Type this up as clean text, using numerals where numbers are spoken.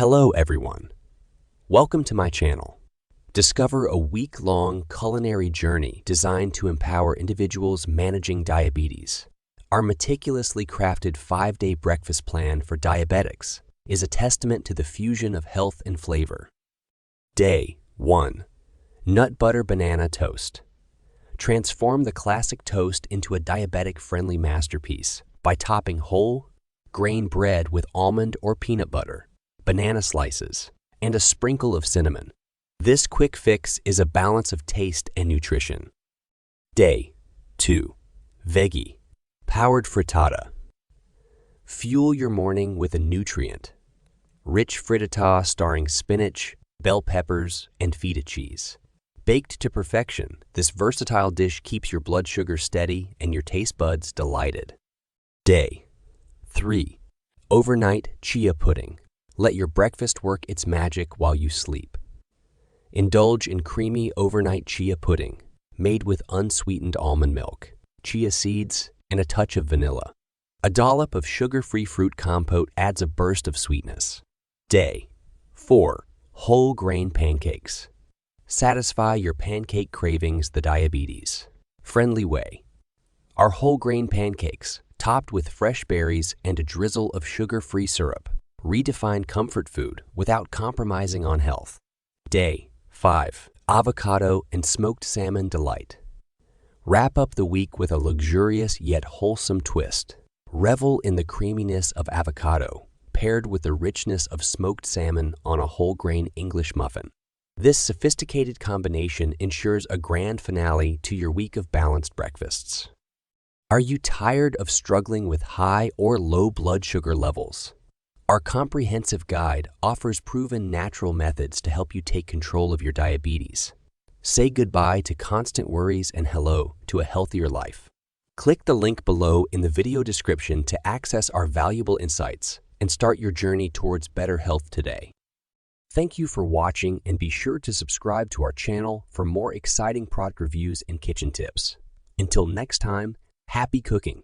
Hello everyone. Welcome to my channel. Discover a week-long culinary journey designed to empower individuals managing diabetes. Our meticulously crafted 5-day breakfast plan for diabetics is a testament to the fusion of health and flavor. Day 1. Nut butter banana toast. Transform the classic toast into a diabetic-friendly masterpiece by topping whole grain bread with almond or peanut butter, banana slices, and a sprinkle of cinnamon. This quick fix is a balance of taste and nutrition. Day 2. Veggie-Powered Frittata. Fuel your morning with a nutrient-rich frittata starring spinach, bell peppers, and feta cheese. Baked to perfection, this versatile dish keeps your blood sugar steady and your taste buds delighted. Day 3. Overnight chia pudding. Let your breakfast work its magic while you sleep. Indulge in creamy overnight chia pudding, made with unsweetened almond milk, chia seeds, and a touch of vanilla. A dollop of sugar-free fruit compote adds a burst of sweetness. Day 4. Whole grain pancakes. Satisfy your pancake cravings the diabetes-friendly way. Our whole grain pancakes, topped with fresh berries and a drizzle of sugar-free syrup, redefine comfort food without compromising on health. Day 5. Avocado and smoked salmon delight. Wrap up the week with a luxurious yet wholesome twist. Revel in the creaminess of avocado, paired with the richness of smoked salmon on a whole grain English muffin. This sophisticated combination ensures a grand finale to your week of balanced breakfasts. Are you tired of struggling with high or low blood sugar levels? Our comprehensive guide offers proven natural methods to help you take control of your diabetes. Say goodbye to constant worries and hello to a healthier life. Click the link below in the video description to access our valuable insights and start your journey towards better health today. Thank you for watching, and be sure to subscribe to our channel for more exciting product reviews and kitchen tips. Until next time, happy cooking!